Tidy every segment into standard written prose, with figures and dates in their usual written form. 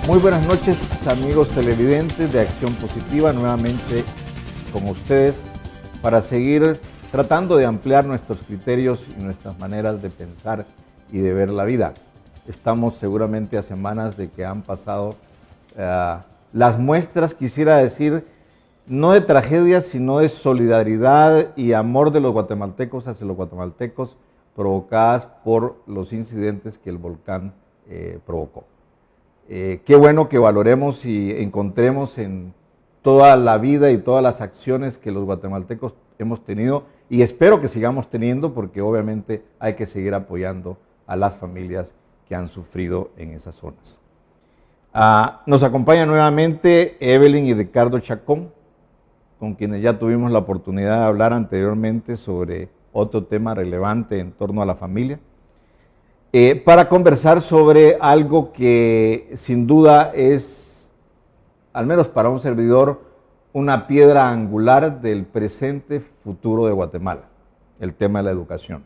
Muy buenas noches, amigos televidentes de Acción Positiva, nuevamente con ustedes para seguir tratando de ampliar nuestros criterios y nuestras maneras de pensar y de ver la vida. Estamos seguramente a semanas de que han pasado las muestras, quisiera decir, no de tragedia, sino de solidaridad y amor de los guatemaltecos hacia los guatemaltecos provocadas por los incidentes que el volcán provocó. Qué bueno que valoremos y encontremos en toda la vida y todas las acciones que los guatemaltecos hemos tenido y espero que sigamos teniendo porque obviamente hay que seguir apoyando a las familias que han sufrido en esas zonas. Nos acompaña nuevamente Evelyn y Ricardo Chacón, con quienes ya tuvimos la oportunidad de hablar anteriormente sobre otro tema relevante en torno a la familia. Para conversar sobre algo que sin duda es, al menos para un servidor, una piedra angular del presente futuro de Guatemala, el tema de la educación.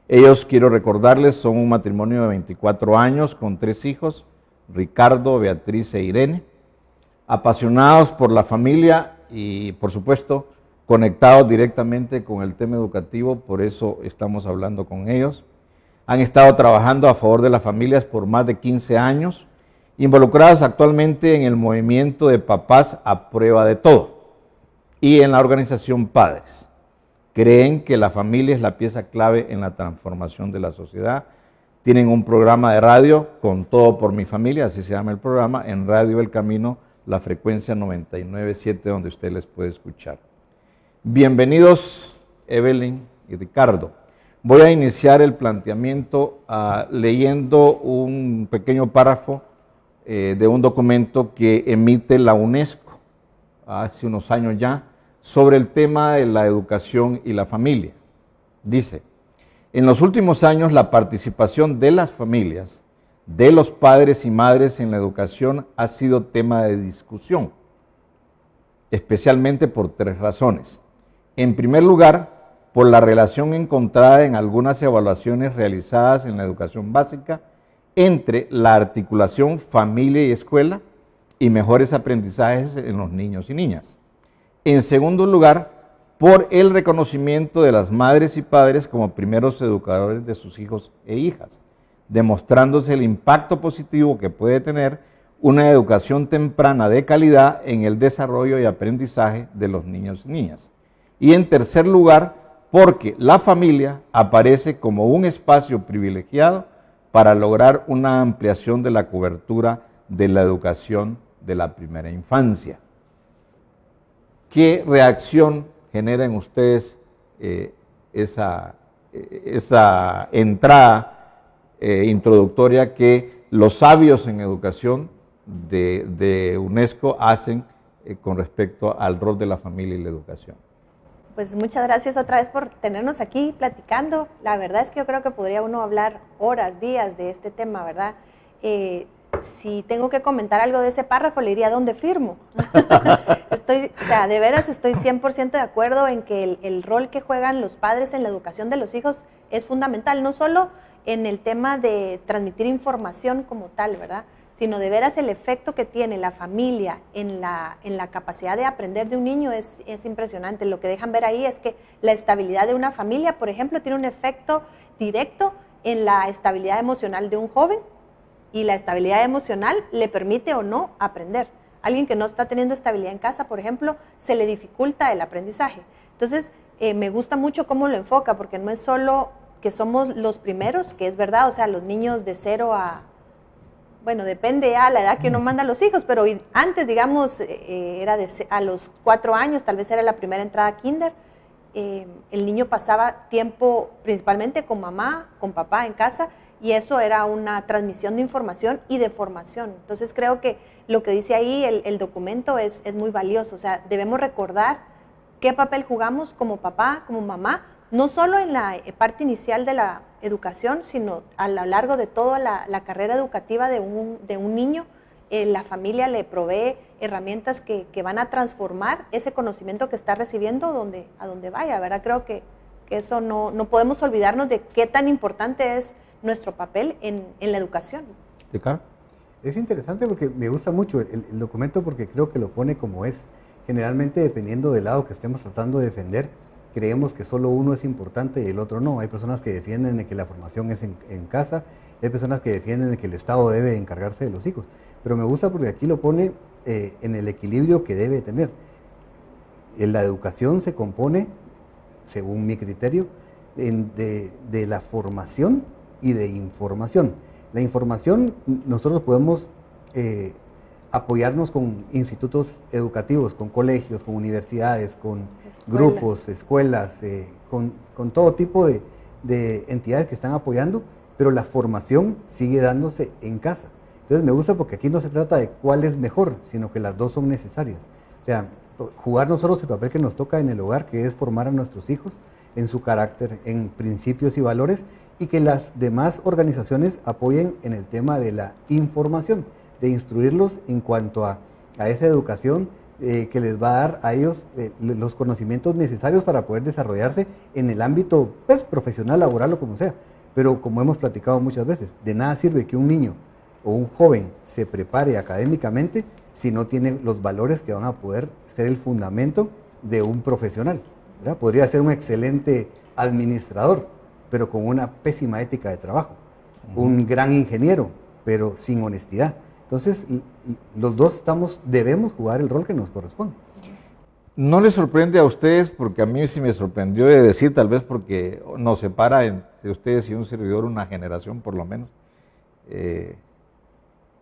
Ellos, quiero recordarles, son un matrimonio de 24 años con 3 hijos, Ricardo, Beatriz e Irene, apasionados por la familia y, por supuesto, conectados directamente con el tema educativo, por eso estamos hablando con ellos. Han estado trabajando a favor de las familias por más de 15 años, involucrados actualmente en el movimiento de Papás a Prueba de Todo y en la organización Padres. Creen que la familia es la pieza clave en la transformación de la sociedad. Tienen un programa de radio, Con Todo por Mi Familia, así se llama el programa, en Radio El Camino, la frecuencia 99.7, donde usted les puede escuchar. Bienvenidos, Evelyn y Ricardo. Voy a iniciar el planteamiento leyendo un pequeño párrafo de un documento que emite la UNESCO hace unos años ya sobre el tema de la educación y la familia. Dice, en los últimos años la participación de las familias, de los padres y madres en la educación ha sido tema de discusión, especialmente por 3 razones. En primer lugar, por la relación encontrada en algunas evaluaciones realizadas en la educación básica entre la articulación familia y escuela y mejores aprendizajes en los niños y niñas. En segundo lugar, por el reconocimiento de las madres y padres como primeros educadores de sus hijos e hijas, demostrándose el impacto positivo que puede tener una educación temprana de calidad en el desarrollo y aprendizaje de los niños y niñas. Y en tercer lugar, porque la familia aparece como un espacio privilegiado para lograr una ampliación de la cobertura de la educación de la primera infancia. ¿Qué reacción genera en ustedes esa entrada introductoria que los sabios en educación de UNESCO hacen con respecto al rol de la familia y la educación? Pues muchas gracias otra vez por tenernos aquí platicando. La verdad es que yo creo que podría uno hablar horas, días de este tema, ¿verdad? Si tengo que comentar algo de ese párrafo, le diría dónde firmo. De veras estoy 100% de acuerdo en que el rol que juegan los padres en la educación de los hijos es fundamental, no solo en el tema de transmitir información como tal, ¿verdad?, sino de veras el efecto que tiene la familia en la capacidad de aprender de un niño es impresionante. Lo que dejan ver ahí es que la estabilidad de una familia, por ejemplo, tiene un efecto directo en la estabilidad emocional de un joven y la estabilidad emocional le permite o no aprender. Alguien que no está teniendo estabilidad en casa, por ejemplo, se le dificulta el aprendizaje. Entonces, me gusta mucho cómo lo enfoca, porque no es solo que somos los primeros, que es verdad, o sea, los niños de 0 a... Bueno, depende a la edad que uno manda a los hijos, pero antes, digamos, era a los 4 años, tal vez era la primera entrada a kinder, el niño pasaba tiempo principalmente con mamá, con papá en casa, y eso era una transmisión de información y de formación. Entonces creo que lo que dice ahí el documento es muy valioso, o sea, debemos recordar qué papel jugamos como papá, como mamá, no solo en la parte inicial de la educación, sino a lo largo de toda la carrera educativa de un niño. La familia le provee herramientas que van a transformar ese conocimiento que está recibiendo a donde vaya, ¿verdad? Creo que eso no podemos olvidarnos de qué tan importante es nuestro papel en la educación. Ricardo. Es interesante porque me gusta mucho el documento porque creo que lo pone como es. Generalmente, dependiendo del lado que estemos tratando de defender, creemos que solo uno es importante y el otro no. Hay personas que defienden de que la formación es en casa, hay personas que defienden de que el Estado debe encargarse de los hijos. Pero me gusta porque aquí lo pone en el equilibrio que debe tener. La educación se compone, según mi criterio, de la formación y de información. La información, nosotros podemos apoyarnos con institutos educativos, con colegios, con universidades, con grupos, escuelas, con todo tipo de entidades que están apoyando, pero la formación sigue dándose en casa. Entonces me gusta porque aquí no se trata de cuál es mejor, sino que las dos son necesarias. O sea, jugar nosotros el papel que nos toca en el hogar, que es formar a nuestros hijos en su carácter, en principios y valores, y que las demás organizaciones apoyen en el tema de la información, de instruirlos en cuanto a esa educación que les va a dar a ellos los conocimientos necesarios para poder desarrollarse en el ámbito pues, profesional, laboral o como sea. Pero como hemos platicado muchas veces, de nada sirve que un niño o un joven se prepare académicamente si no tiene los valores que van a poder ser el fundamento de un profesional, ¿verdad? Podría ser un excelente administrador, pero con una pésima ética de trabajo. Un gran ingeniero, pero sin honestidad. Entonces, los dos debemos jugar el rol que nos corresponde. ¿No les sorprende a ustedes? Porque a mí sí me sorprendió de decir, tal vez porque nos separa entre ustedes y un servidor una generación por lo menos,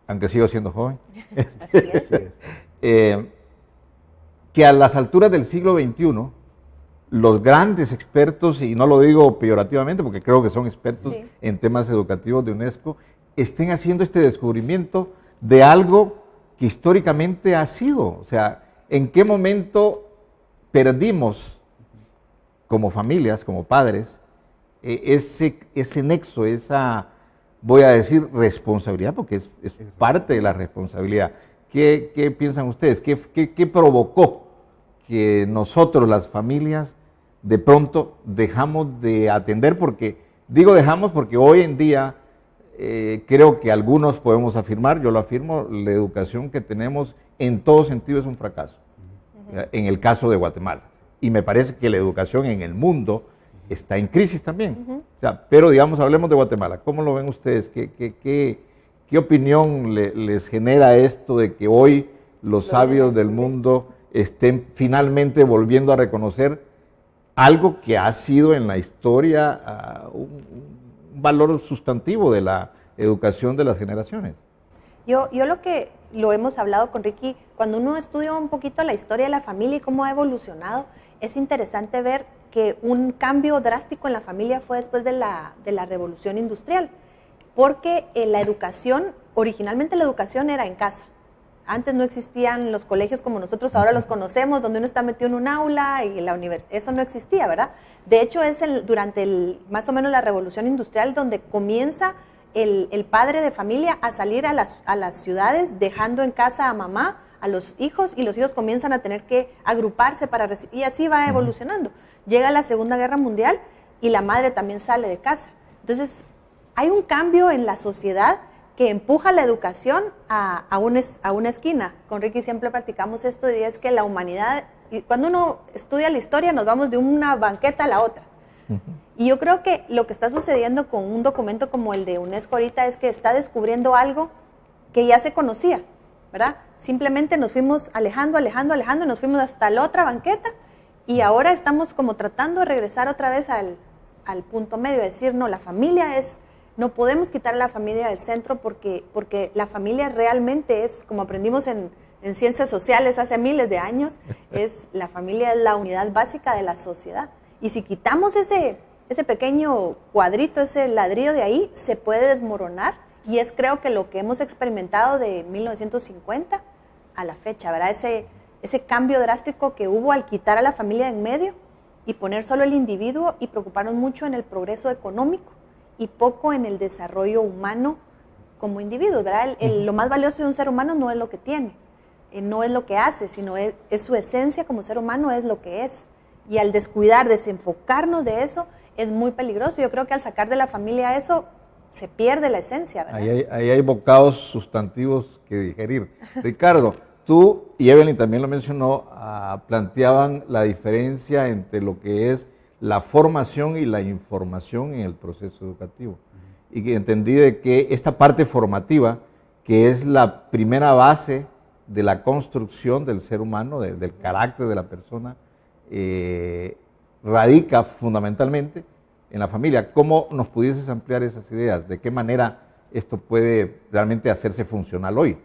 aunque sigo siendo joven, que a las alturas del siglo XXI, los grandes expertos, y no lo digo peyorativamente porque creo que son expertos en temas educativos de UNESCO, estén haciendo este descubrimiento de algo que históricamente ha sido. O sea, ¿en qué momento perdimos como familias, como padres, ese nexo, esa, voy a decir, responsabilidad, porque es parte de la responsabilidad? ¿Qué piensan ustedes? ¿Qué provocó que nosotros, las familias, de pronto dejamos de atender? Porque digo dejamos porque hoy en día creo que algunos podemos afirmar, yo lo afirmo, la educación que tenemos en todo sentido es un fracaso, en el caso de Guatemala. Y me parece que la educación en el mundo está en crisis también. O sea, pero digamos, hablemos de Guatemala. ¿Cómo lo ven ustedes? ¿Qué opinión les genera esto de que hoy los sabios del mundo estén finalmente volviendo a reconocer algo que ha sido en la historia un valor sustantivo de la educación de las generaciones? Yo lo hemos hablado con Ricky, cuando uno estudia un poquito la historia de la familia y cómo ha evolucionado, es interesante ver que un cambio drástico en la familia fue después de la revolución industrial, porque originalmente la educación era en casa. Antes no existían los colegios como nosotros ahora los conocemos, donde uno está metido en un aula y la universidad, eso no existía, ¿verdad? De hecho, es durante más o menos la revolución industrial donde comienza el padre de familia a salir a las ciudades, dejando en casa a mamá, a los hijos, y los hijos comienzan a tener que agruparse para recibir, y así va evolucionando. Llega la Segunda Guerra Mundial y la madre también sale de casa. Entonces, hay un cambio en la sociedad que empuja la educación a una esquina. Con Ricky siempre practicamos esto, y es que la humanidad, y cuando uno estudia la historia, nos vamos de una banqueta a la otra. Y yo creo que lo que está sucediendo con un documento como el de UNESCO ahorita es que está descubriendo algo que ya se conocía, ¿verdad? Simplemente nos fuimos alejando, nos fuimos hasta la otra banqueta, y ahora estamos como tratando de regresar otra vez al punto medio, de decir, no, la familia no podemos quitar a la familia del centro porque la familia realmente es, como aprendimos en ciencias sociales hace miles de años, la familia es la unidad básica de la sociedad. Y si quitamos ese pequeño cuadrito, ese ladrillo de ahí, se puede desmoronar, y es creo que lo que hemos experimentado de 1950 a la fecha, ¿verdad? Ese cambio drástico que hubo al quitar a la familia en medio y poner solo el individuo y preocuparnos mucho en el progreso económico y poco en el desarrollo humano como individuo, ¿verdad? Lo más valioso de un ser humano no es lo que tiene, no es lo que hace, sino es su esencia como ser humano, es lo que es. Y al descuidar, desenfocarnos de eso, es muy peligroso. Yo creo que al sacar de la familia eso, se pierde la esencia, ¿verdad? Ahí hay bocados sustantivos que digerir. Ricardo, tú y Evelyn también lo mencionó, planteaban la diferencia entre lo que es la formación y la información en el proceso educativo. Y que entendí de que esta parte formativa, que es la primera base de la construcción del ser humano, del carácter de la persona, radica fundamentalmente en la familia. ¿Cómo nos pudieses ampliar esas ideas? ¿De qué manera esto puede realmente hacerse funcional hoy?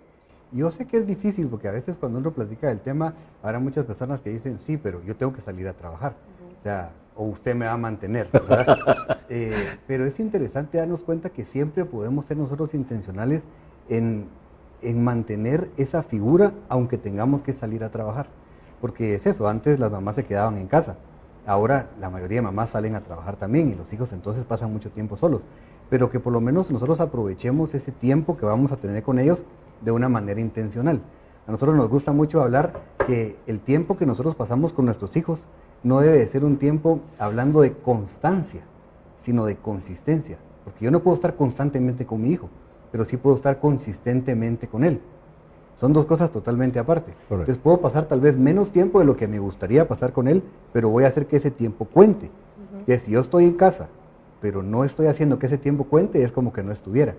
Yo sé que es difícil porque a veces cuando uno platica del tema, habrá muchas personas que dicen, sí, pero yo tengo que salir a trabajar. O sea, o usted me va a mantener, ¿verdad? Pero es interesante darnos cuenta que siempre podemos ser nosotros intencionales en mantener esa figura aunque tengamos que salir a trabajar. Porque es eso, antes las mamás se quedaban en casa. Ahora la mayoría de mamás salen a trabajar también y los hijos entonces pasan mucho tiempo solos. Pero que por lo menos nosotros aprovechemos ese tiempo que vamos a tener con ellos de una manera intencional. A nosotros nos gusta mucho hablar que el tiempo que nosotros pasamos con nuestros hijos no debe de ser un tiempo hablando de constancia, sino de consistencia. Porque yo no puedo estar constantemente con mi hijo, pero sí puedo estar consistentemente con él. Son dos cosas totalmente aparte. Correcto. Entonces puedo pasar tal vez menos tiempo de lo que me gustaría pasar con él, pero voy a hacer que ese tiempo cuente. Que si yo estoy en casa, pero no estoy haciendo que ese tiempo cuente, es como que no estuviera.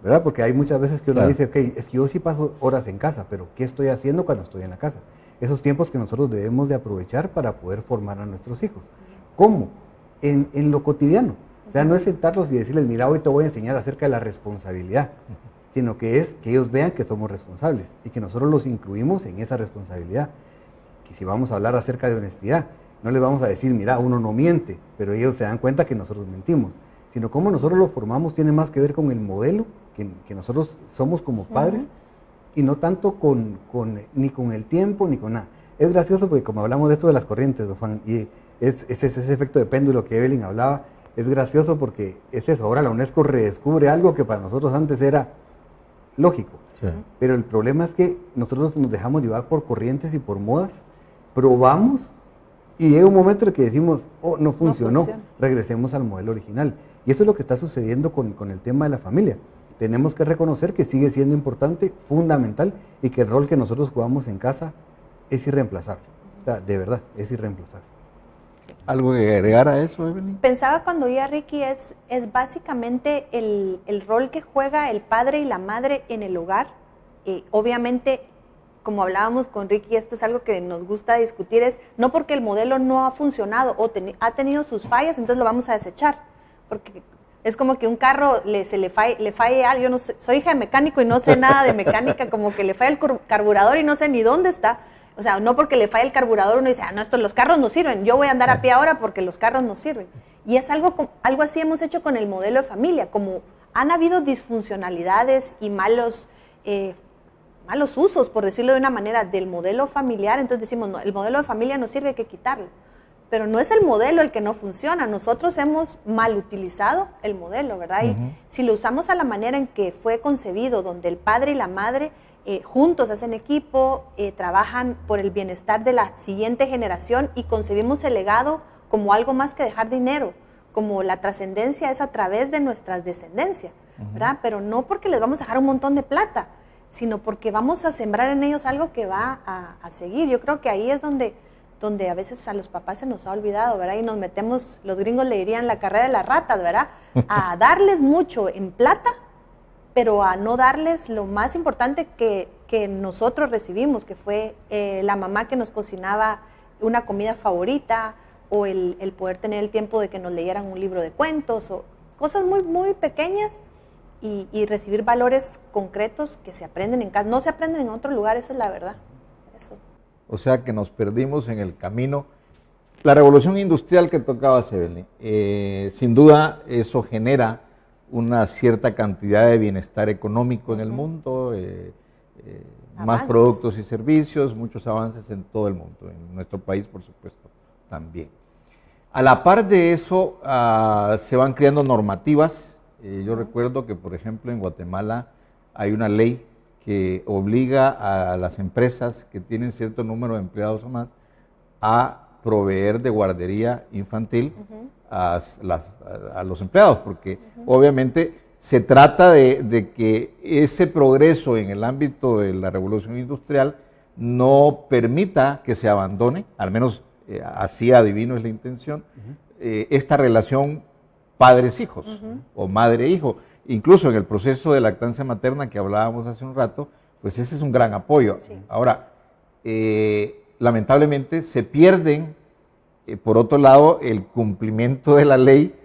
¿Verdad? Porque hay muchas veces que uno dice, ok, es que yo sí paso horas en casa, pero ¿qué estoy haciendo cuando estoy en la casa? Esos tiempos que nosotros debemos de aprovechar para poder formar a nuestros hijos. ¿Cómo? En lo cotidiano. O sea, no es sentarlos y decirles, mira, hoy te voy a enseñar acerca de la responsabilidad, sino que es que ellos vean que somos responsables y que nosotros los incluimos en esa responsabilidad. Que si vamos a hablar acerca de honestidad, no les vamos a decir, mira, uno no miente, pero ellos se dan cuenta que nosotros mentimos, sino cómo nosotros lo formamos tiene más que ver con el modelo que nosotros somos como padres, y no tanto ni con el tiempo, ni con nada. Es gracioso porque como hablamos de esto de las corrientes, don Juan, y es ese efecto de péndulo que Evelyn hablaba, es gracioso porque es eso, ahora la UNESCO redescubre algo que para nosotros antes era lógico, sí. Pero el problema es que nosotros nos dejamos llevar por corrientes y por modas, probamos y llega un momento en el que decimos, oh, no funcionó, regresemos al modelo original. Y eso es lo que está sucediendo con el tema de la familia. Tenemos que reconocer que sigue siendo importante, fundamental, y que el rol que nosotros jugamos en casa es irreemplazable. O sea, de verdad, es irreemplazable. ¿Algo que agregar a eso, Evelyn? Pensaba cuando oía a Ricky, es básicamente el rol que juega el padre y la madre en el hogar. Obviamente, como hablábamos con Ricky, esto es algo que nos gusta discutir, es no porque el modelo no ha funcionado o ha tenido sus fallas, entonces lo vamos a desechar. Porque es como que un carro le falle algo. Yo no sé, soy hija de mecánico y no sé nada de mecánica, como que le falla el carburador y no sé ni dónde está. O sea, no porque le falle el carburador uno dice, no, los carros no sirven, yo voy a andar a pie ahora porque los carros no sirven. Y es algo así hemos hecho con el modelo de familia, como han habido disfuncionalidades y malos usos, por decirlo de una manera, del modelo familiar, entonces decimos, no, el modelo de familia no sirve, hay que quitarlo. Pero no es el modelo el que no funciona, nosotros hemos mal utilizado el modelo, ¿verdad? Y si lo usamos a la manera en que fue concebido, donde el padre y la madre juntos hacen equipo, trabajan por el bienestar de la siguiente generación y concebimos el legado como algo más que dejar dinero, como la trascendencia es a través de nuestras descendencias, ¿verdad? Pero no porque les vamos a dejar un montón de plata, sino porque vamos a sembrar en ellos algo que va a seguir. Yo creo que ahí es donde a veces a los papás se nos ha olvidado, ¿verdad? Y nos metemos, los gringos le dirían la carrera de las ratas, ¿verdad? A darles mucho en plata, pero a no darles lo más importante que nosotros recibimos, que fue la mamá que nos cocinaba una comida favorita, o el poder tener el tiempo de que nos leyeran un libro de cuentos, o cosas muy, muy pequeñas, y recibir valores concretos que se aprenden en casa. No se aprenden en otro lugar, esa es la verdad. Eso. O sea que nos perdimos en el camino. La revolución industrial que tocaba Evelyn, sin duda eso genera una cierta cantidad de bienestar económico en el mundo, más productos y servicios, muchos avances en todo el mundo, en nuestro país por supuesto también. A la par de eso se van creando normativas. Yo recuerdo que por ejemplo en Guatemala hay una ley que obliga a las empresas que tienen cierto número de empleados o más a proveer de guardería infantil a los empleados, porque obviamente se trata de que ese progreso en el ámbito de la revolución industrial no permita que se abandone, al menos así adivino es la intención, esta relación padres-hijos o madre-hijo. Incluso en el proceso de lactancia materna que hablábamos hace un rato, pues ese es un gran apoyo. Sí. Ahora, lamentablemente se pierden, por otro lado, el cumplimiento de la ley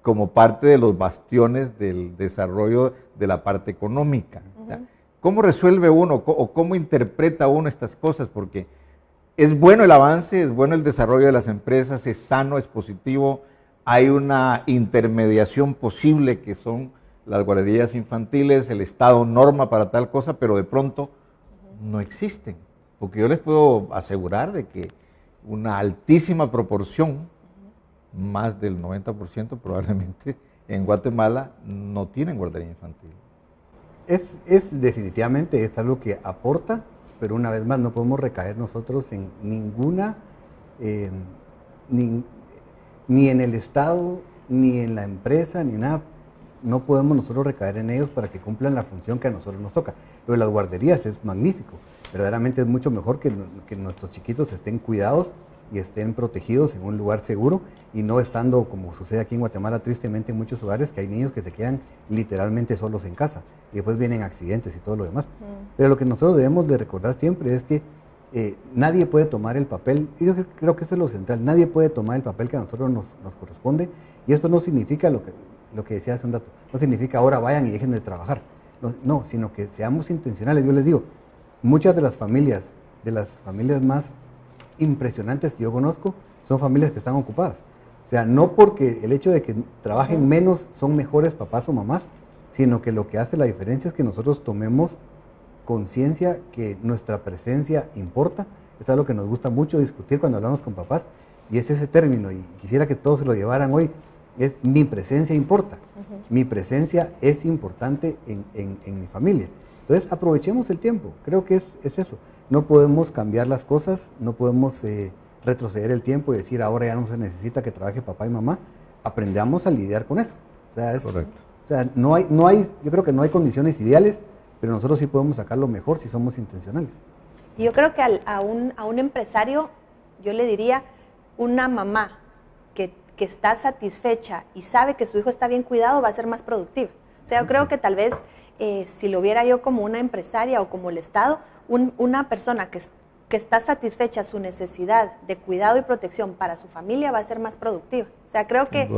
como parte de los bastiones del desarrollo de la parte económica. O sea, ¿cómo resuelve uno o cómo interpreta uno estas cosas? Porque es bueno el avance, es bueno el desarrollo de las empresas, es sano, es positivo, hay una intermediación posible que son las guarderías infantiles, el Estado norma para tal cosa, pero de pronto no existen. Porque yo les puedo asegurar de que una altísima proporción, más del 90% probablemente, en Guatemala no tienen guardería infantil. Es definitivamente es algo que aporta, pero una vez más no podemos recaer nosotros en ninguna, ni en el Estado, ni en la empresa, ni nada. No podemos nosotros recaer en ellos para que cumplan la función que a nosotros nos toca. Lo de las guarderías es magnífico. Verdaderamente es mucho mejor que nuestros chiquitos estén cuidados y estén protegidos en un lugar seguro y no estando, como sucede aquí en Guatemala, tristemente en muchos hogares, que hay niños que se quedan literalmente solos en casa y después vienen accidentes y todo lo demás. Pero lo que nosotros debemos de recordar siempre es que nadie puede tomar el papel, y yo creo que eso es lo central, nadie puede tomar el papel que a nosotros nos corresponde, y esto no significa lo que decía hace un rato, no significa ahora vayan y dejen de trabajar, no, sino que seamos intencionales. Yo les digo, muchas de las familias más impresionantes que yo conozco son familias que están ocupadas. O sea, no porque el hecho de que trabajen menos son mejores papás o mamás, sino que lo que hace la diferencia es que nosotros tomemos conciencia que nuestra presencia importa. Es algo que nos gusta mucho discutir cuando hablamos con papás, y es ese término, y quisiera que todos se lo llevaran hoy, es mi presencia importa. Mi presencia es importante en mi familia. Entonces aprovechemos el tiempo, creo que es eso. No podemos cambiar las cosas, no podemos retroceder el tiempo y decir ahora ya no se necesita que trabaje papá y mamá. Aprendamos a lidiar con eso. O sea, correcto. O sea, no hay, yo creo que no hay condiciones ideales, pero nosotros sí podemos sacarlo mejor si somos intencionales. Yo creo que a un empresario, yo le diría, una mamá que está satisfecha y sabe que su hijo está bien cuidado, va a ser más productiva. O sea, yo creo que tal vez, si lo viera yo como una empresaria o como el Estado, una persona que está satisfecha su necesidad de cuidado y protección para su familia va a ser más productiva. O sea, creo que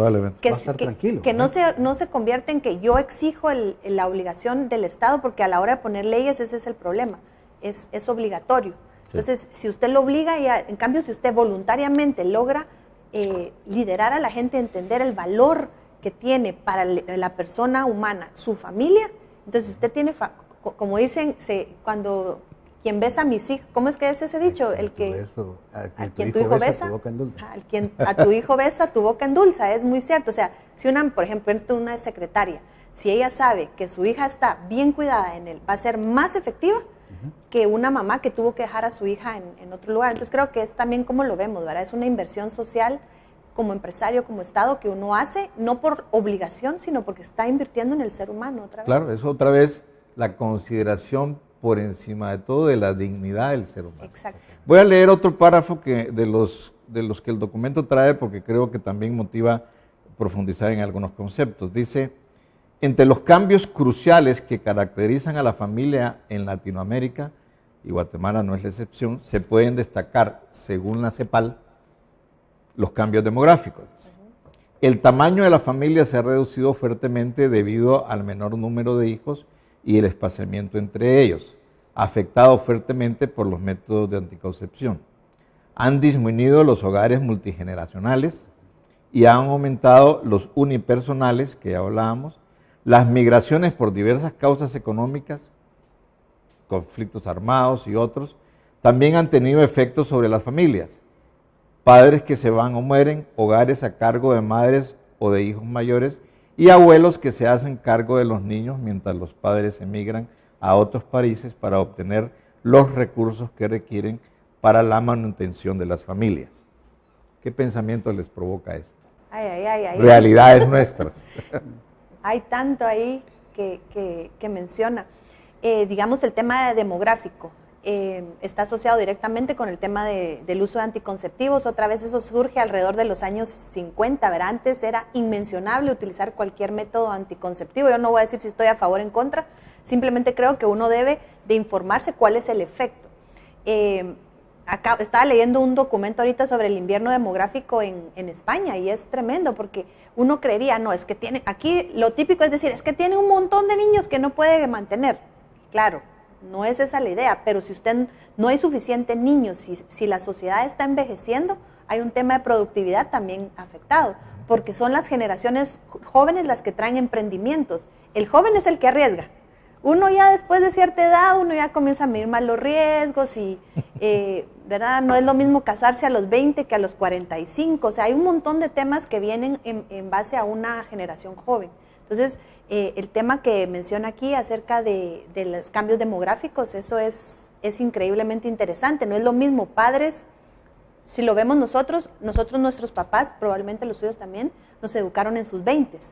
no se convierte en que yo exijo la obligación del Estado, porque a la hora de poner leyes ese es el problema, es obligatorio. Sí. Entonces, si usted lo obliga, en cambio, si usted voluntariamente logra liderar a la gente, entender el valor que tiene para la persona humana, su familia, entonces usted tiene, como dicen, cuando quien besa a mis hijos, ¿cómo es que es ese dicho? El que a quien tu hijo besa, a tu hijo besa, tu boca endulza, es muy cierto. O sea, si por ejemplo, una secretaria, si ella sabe que su hija está bien cuidada en él, va a ser más efectiva que una mamá que tuvo que dejar a su hija en otro lugar. Entonces creo que es también como lo vemos, ¿verdad? Es una inversión social como empresario, como Estado, que uno hace, no por obligación, sino porque está invirtiendo en el ser humano otra vez. Claro, es otra vez la consideración por encima de todo de la dignidad del ser humano. Exacto. Voy a leer otro párrafo de los que el documento trae, porque creo que también motiva profundizar en algunos conceptos. Dice: entre los cambios cruciales que caracterizan a la familia en Latinoamérica, y Guatemala no es la excepción, se pueden destacar, según la CEPAL, los cambios demográficos. El tamaño de la familia se ha reducido fuertemente debido al menor número de hijos y el espaciamiento entre ellos, afectado fuertemente por los métodos de anticoncepción. Han disminuido los hogares multigeneracionales y han aumentado los unipersonales, que ya hablábamos. Las migraciones por diversas causas económicas, conflictos armados y otros, también han tenido efectos sobre las familias. Padres que se van o mueren, hogares a cargo de madres o de hijos mayores, y abuelos que se hacen cargo de los niños mientras los padres emigran a otros países para obtener los recursos que requieren para la manutención de las familias. ¿Qué pensamiento les provoca esto? Ay. Realidades nuestras. hay tanto ahí que menciona. Digamos, el tema demográfico está asociado directamente con el tema del uso de anticonceptivos. Otra vez eso surge alrededor de los años 50, ¿verdad? Antes era inmencionable utilizar cualquier método anticonceptivo. Yo no voy a decir si estoy a favor o en contra, simplemente creo que uno debe de informarse cuál es el efecto. Acá estaba leyendo un documento ahorita sobre el invierno demográfico en España y es tremendo porque uno creería, no, es que tiene, aquí lo típico es decir, es que tiene un montón de niños que no puede mantener. Claro, no es esa la idea, pero si usted no hay suficientes niños, si la sociedad está envejeciendo, hay un tema de productividad también afectado, porque son las generaciones jóvenes las que traen emprendimientos. El joven es el que arriesga. Uno ya después de cierta edad, uno ya comienza a medir más los riesgos y, ¿verdad? No es lo mismo casarse a los 20 que a los 45. O sea, hay un montón de temas que vienen en base a una generación joven. Entonces, el tema que menciona aquí acerca de los cambios demográficos, eso es increíblemente interesante. No es lo mismo padres, si lo vemos nosotros, nuestros papás, probablemente los suyos también, nos educaron en sus 20s.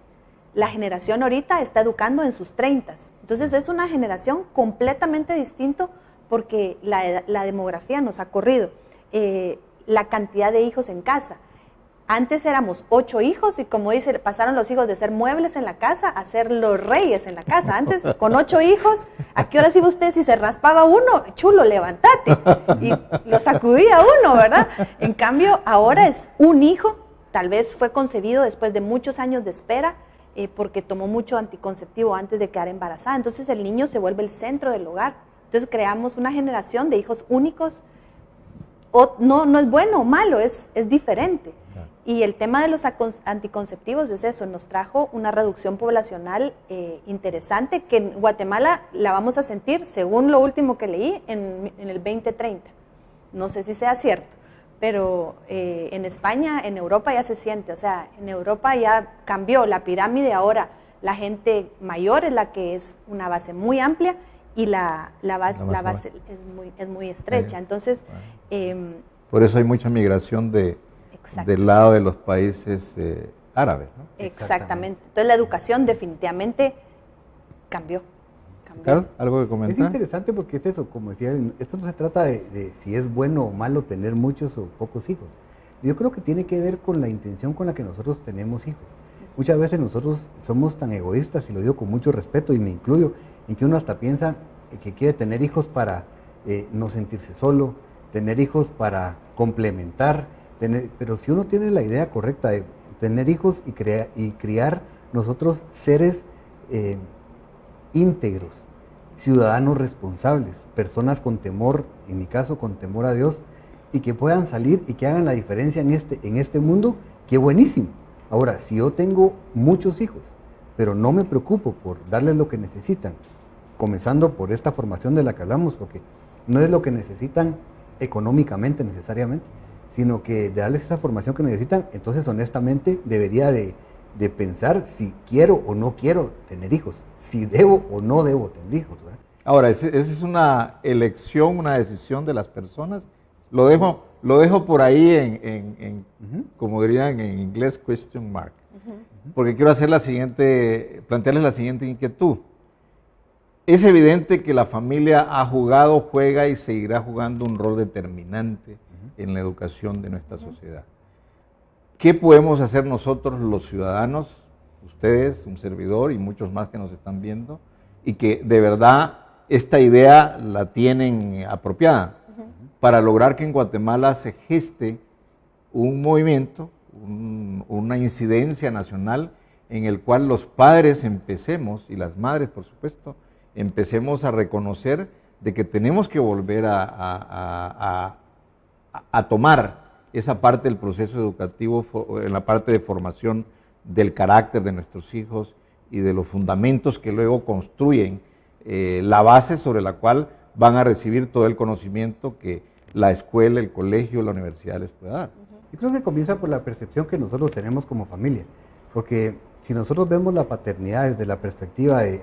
La generación ahorita está educando en sus 30s. Entonces es una generación completamente distinta porque la demografía nos ha corrido. La cantidad de hijos en casa. Antes éramos 8 hijos y como dice, pasaron los hijos de ser muebles en la casa a ser los reyes en la casa. Antes con 8 hijos, ¿a qué horas iba usted? Si se raspaba uno, chulo, levántate. Y lo sacudía uno, ¿verdad? En cambio, ahora es un hijo, tal vez fue concebido después de muchos años de espera, porque tomó mucho anticonceptivo antes de quedar embarazada. Entonces el niño se vuelve el centro del hogar. Entonces creamos una generación de hijos únicos. No es bueno o malo, es diferente. Y el tema de los anticonceptivos es eso, nos trajo una reducción poblacional interesante que en Guatemala la vamos a sentir, según lo último que leí, en el 2030. No sé si sea cierto, pero en España, en Europa ya se siente, o sea, en Europa ya cambió la pirámide, ahora la gente mayor es la que es una base muy amplia y la base es muy estrecha. Entonces, por eso hay mucha migración del lado de los países árabes, ¿no? Exactamente. Entonces la educación definitivamente cambió. Carlos, ¿algo que comentar? Es interesante porque es eso, como decía, esto no se trata de si es bueno o malo tener muchos o pocos hijos. Yo creo que tiene que ver con la intención con la que nosotros tenemos hijos. Muchas veces nosotros somos tan egoístas, y lo digo con mucho respeto y me incluyo, en que uno hasta piensa que quiere tener hijos para no sentirse solo, tener hijos para complementar, pero si uno tiene la idea correcta de tener hijos y criar nosotros seres íntegros, ciudadanos responsables, personas con temor, en mi caso con temor a Dios, y que puedan salir y que hagan la diferencia en este mundo, qué buenísimo. Ahora, si yo tengo muchos hijos, pero no me preocupo por darles lo que necesitan, comenzando por esta formación de la que hablamos, porque no es lo que necesitan económicamente necesariamente, sino que de darles esa formación que necesitan, entonces honestamente debería de pensar si quiero o no quiero tener hijos, si debo o no debo tener hijos, ¿verdad? Ahora, esa es una elección, una decisión de las personas. Lo dejo por ahí como dirían en inglés, question mark. Porque quiero hacer plantearles la siguiente inquietud. Es evidente que la familia ha jugado, juega y seguirá jugando un rol determinante en la educación de nuestra sociedad. ¿Qué podemos hacer nosotros los ciudadanos, ustedes, un servidor y muchos más que nos están viendo, y que de verdad esta idea la tienen apropiada para lograr que en Guatemala se geste un movimiento, una incidencia nacional en el cual los padres empecemos, y las madres por supuesto, empecemos a reconocer de que tenemos que volver a tomar esa parte del proceso educativo en la parte de formación del carácter de nuestros hijos y de los fundamentos que luego construyen la base sobre la cual van a recibir todo el conocimiento que la escuela, el colegio, la universidad les puede dar. Yo creo que comienza por la percepción que nosotros tenemos como familia, porque si nosotros vemos la paternidad desde la perspectiva de, es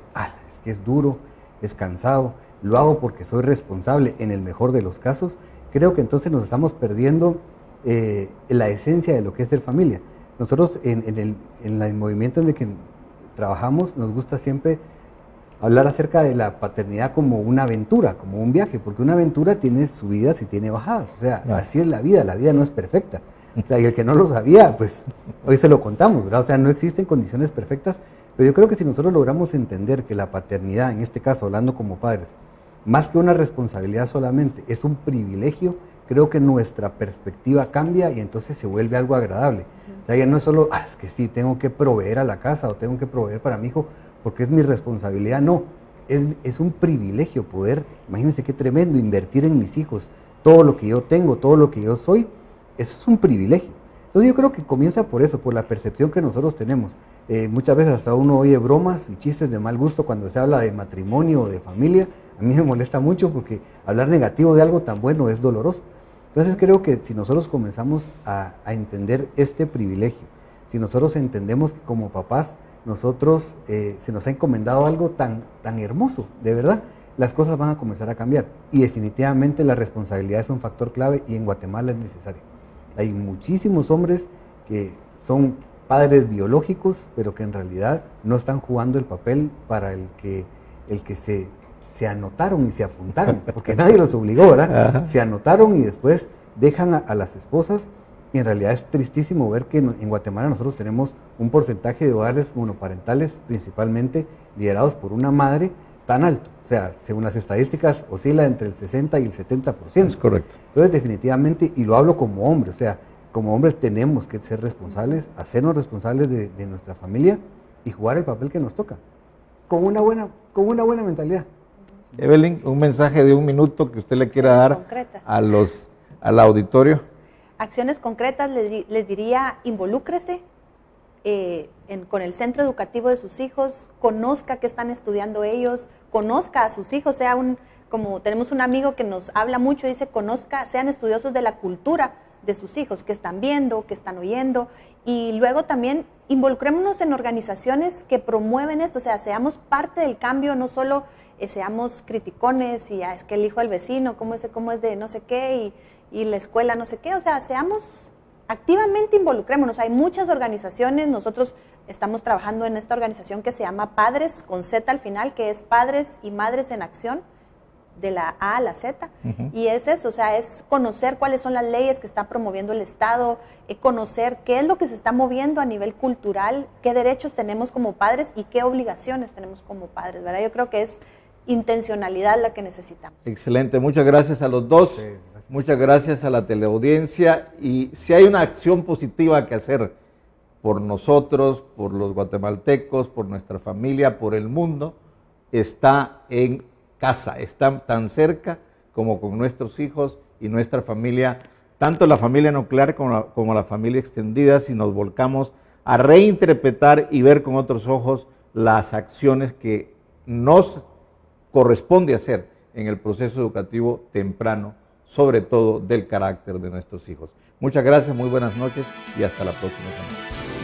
que es duro, es cansado, lo hago porque soy responsable en el mejor de los casos, creo que entonces nos estamos perdiendo la esencia de lo que es ser familia. Nosotros en el movimiento en el que trabajamos nos gusta siempre hablar acerca de la paternidad como una aventura, como un viaje, porque una aventura tiene subidas y tiene bajadas, o sea, así es la vida no es perfecta. O sea, y el que no lo sabía, pues hoy se lo contamos, ¿verdad? O sea, no existen condiciones perfectas, pero yo creo que si nosotros logramos entender que la paternidad, en este caso, hablando como padres, más que una responsabilidad solamente, es un privilegio, creo que nuestra perspectiva cambia y entonces se vuelve algo agradable. O sea, ya no es solo, es que sí, tengo que proveer a la casa o tengo que proveer para mi hijo porque es mi responsabilidad, no, es un privilegio poder, imagínense qué tremendo, invertir en mis hijos, todo lo que yo tengo, todo lo que yo soy, eso es un privilegio. Entonces yo creo que comienza por eso, por la percepción que nosotros tenemos. Muchas veces hasta uno oye bromas y chistes de mal gusto cuando se habla de matrimonio o de familia. A mí me molesta mucho porque hablar negativo de algo tan bueno es doloroso. Entonces creo que si nosotros comenzamos a entender este privilegio, si nosotros entendemos que como papás nosotros se nos ha encomendado algo tan hermoso, de verdad, las cosas van a comenzar a cambiar. Y definitivamente la responsabilidad es un factor clave y en Guatemala es necesario. Hay muchísimos hombres que son padres biológicos, pero que en realidad no están jugando el papel para el que se anotaron y se apuntaron, porque nadie los obligó, ¿verdad? Ajá. Se anotaron y después dejan a las esposas, y en realidad es tristísimo ver que en Guatemala nosotros tenemos un porcentaje de hogares monoparentales, principalmente liderados por una madre, tan alto. O sea, según las estadísticas, oscila entre el 60 y el 70%. Es correcto. Entonces, definitivamente, y lo hablo como hombre, o sea, como hombres tenemos que ser responsables, hacernos responsables de nuestra familia y jugar el papel que nos toca, con una buena mentalidad. Evelyn, un mensaje de 1 minuto que usted le quiera dar al auditorio. Acciones concretas, les diría, involúcrese con el centro educativo de sus hijos, conozca qué están estudiando ellos, conozca a sus hijos, como tenemos un amigo que nos habla mucho, dice, sean estudiosos de la cultura de sus hijos, que están viendo, que están oyendo, y luego también involucrémonos en organizaciones que promueven esto, o sea, seamos parte del cambio, no solo seamos criticones y es que el hijo del vecino, cómo es de no sé qué, y la escuela no sé qué, o sea, activamente involucrémonos. Hay muchas organizaciones, nosotros estamos trabajando en esta organización que se llama Padres, con Z al final, que es Padres y Madres en Acción, de la A a la Z, y es eso, o sea, es conocer cuáles son las leyes que está promoviendo el Estado, conocer qué es lo que se está moviendo a nivel cultural, qué derechos tenemos como padres y qué obligaciones tenemos como padres, ¿verdad? Yo creo que es intencionalidad la que necesitamos. Excelente, muchas gracias a los dos, sí, muchas gracias a la teleaudiencia, y si hay una acción positiva que hacer por nosotros, por los guatemaltecos, por nuestra familia, por el mundo, está en casa, está tan cerca como con nuestros hijos y nuestra familia, tanto la familia nuclear como la familia extendida, si nos volcamos a reinterpretar y ver con otros ojos las acciones que nos corresponde hacer en el proceso educativo temprano, sobre todo del carácter de nuestros hijos. Muchas gracias, muy buenas noches y hasta la próxima semana.